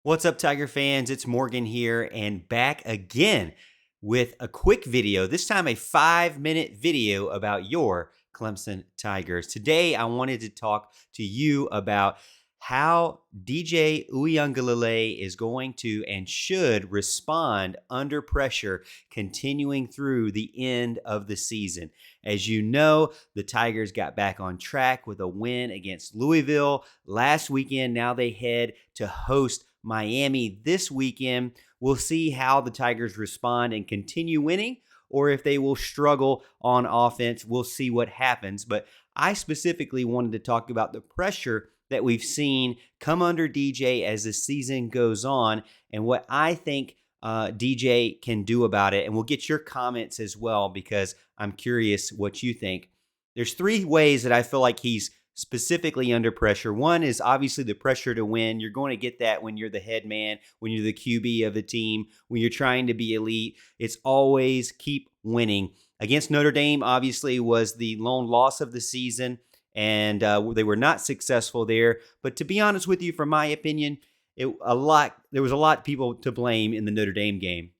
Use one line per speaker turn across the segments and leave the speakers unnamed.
What's up, Tiger fans? It's Morgan here and back again with a quick video, this time a 5-minute video about your Clemson Tigers. Today, I wanted to talk to you about how DJ Uiagalelei is going to and should respond under pressure continuing through the end of the season. As you know, the Tigers got back on track with a win against Louisville last weekend. Now they head to host Miami this weekend. We'll see how the Tigers respond and continue winning, or if they will struggle on offense. We'll see what happens. But I specifically wanted to talk about the pressure that we've seen come under DJ as the season goes on and what I think DJ can do about it. And we'll get your comments as well because I'm curious what you think. There's 3 ways that I feel like he's specifically under pressure. One is obviously the pressure to win. You're going to get that when you're the head man, when you're the QB of the team, when you're trying to be elite. It's always keep winning. Against Notre Dame, obviously, was the lone loss of the season, and they were not successful there. But to be honest with you, from my opinion, there was a lot of people to blame in the Notre Dame game.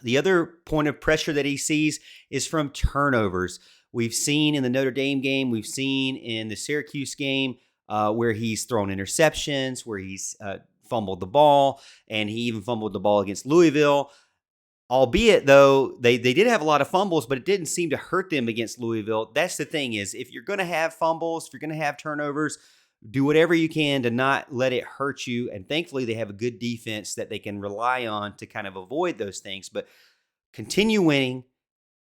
The other point of pressure that he sees is from turnovers. We've seen in the Notre Dame game, we've seen in the Syracuse game where he's thrown interceptions, where he's fumbled the ball, and he even fumbled the ball against Louisville. Albeit, though, they did have a lot of fumbles, but it didn't seem to hurt them against Louisville. That's the thing is, if you're going to have fumbles, if you're going to have turnovers, do whatever you can to not let it hurt you. And thankfully, they have a good defense that they can rely on to kind of avoid those things. But continue winning,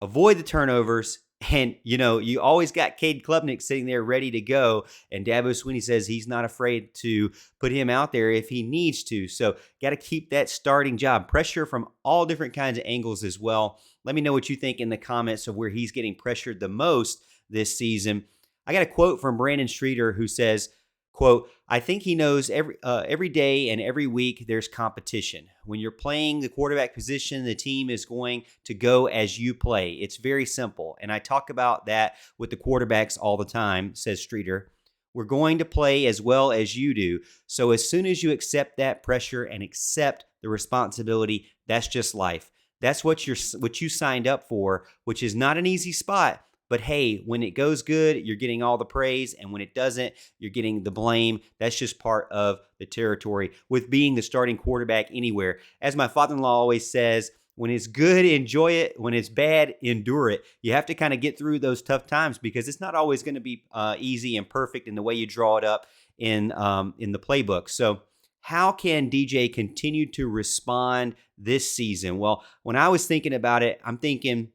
avoid the turnovers. And, you always got Cade Klubnik sitting there ready to go. And Dabo Swinney says he's not afraid to put him out there if he needs to. So got to keep that starting job. Pressure from all different kinds of angles as well. Let me know what you think in the comments of where he's getting pressured the most this season. I got a quote from Brandon Streeter who says, quote, I think he knows every day and every week there's competition. When you're playing the quarterback position, the team is going to go as you play. It's very simple. And I talk about that with the quarterbacks all the time, says Streeter. We're going to play as well as you do. So as soon as you accept that pressure and accept the responsibility, that's just life. That's what you signed up for, which is not an easy spot. But hey, when it goes good, you're getting all the praise. And when it doesn't, you're getting the blame. That's just part of the territory with being the starting quarterback anywhere. As my father-in-law always says, when it's good, enjoy it. When it's bad, endure it. You have to kind of get through those tough times because it's not always going to be easy and perfect in the way you draw it up in the playbook. So how can DJ continue to respond this season? Well, when I was thinking about it, I'm thinking,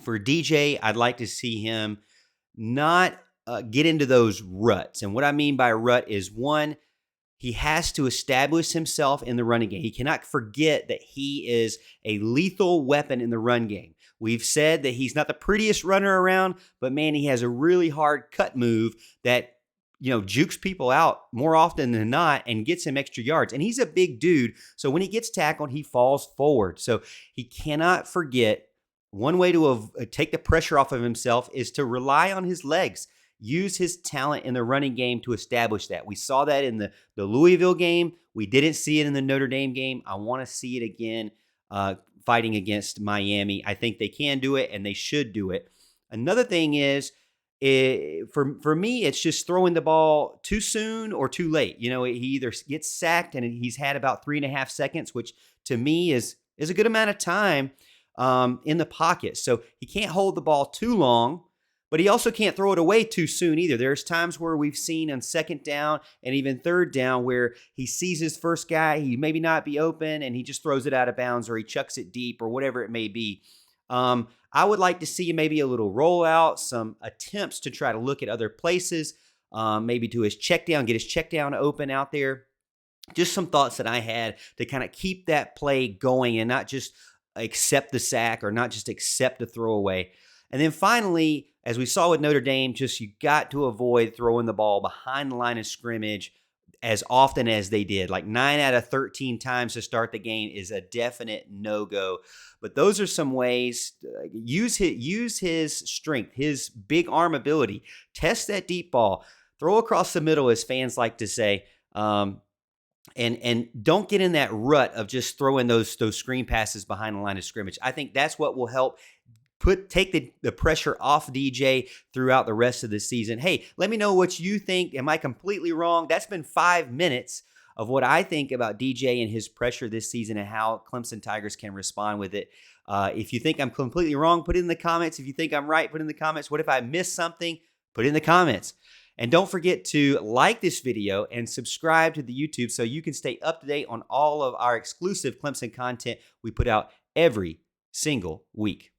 for DJ, I'd like to see him not get into those ruts. And what I mean by rut is, one, he has to establish himself in the running game. He cannot forget that he is a lethal weapon in the run game. We've said that he's not the prettiest runner around, but man, he has a really hard cut move that jukes people out more often than not and gets him extra yards. And he's a big dude, so when he gets tackled, he falls forward. So he cannot forget. One way to take the pressure off of himself is to rely on his legs. Use his talent in the running game to establish that. We saw that in the Louisville game. We didn't see it in the Notre Dame game. I want to see it again fighting against Miami. I think they can do it, and they should do it. Another thing is, for me, it's just throwing the ball too soon or too late. He either gets sacked, and he's had about 3.5 seconds, which to me is a good amount of time in the pocket. So he can't hold the ball too long, but he also can't throw it away too soon either. There's times where we've seen on second down and even third down where he sees his first guy, he maybe not be open, and he just throws it out of bounds or he chucks it deep or whatever it may be. I would like to see maybe a little rollout, some attempts to try to look at other places, maybe to his check down, get his check down open out there. Just some thoughts that I had to kind of keep that play going and not just accept the sack or not just accept the throwaway. And then finally, as we saw with Notre Dame, you got to avoid throwing the ball behind the line of scrimmage as often as they did. Like 9 out of 13 times to start the game is a definite no-go. But those are some ways. Use his strength, his big arm ability. Test that deep ball. Throw across the middle, as fans like to say. and don't get in that rut of just throwing those screen passes behind the line of scrimmage. I think that's what will help take the pressure off DJ throughout the rest of the season. Hey, let me know what you think. Am I completely wrong? That's been 5 minutes of what I think about DJ and his pressure this season and how Clemson Tigers can respond with it. If you think I'm completely wrong, put it in the comments. If you think I'm right, put it in the comments. What if I missed something? Put it in the comments. And don't forget to like this video and subscribe to the YouTube so you can stay up to date on all of our exclusive Clemson content we put out every single week.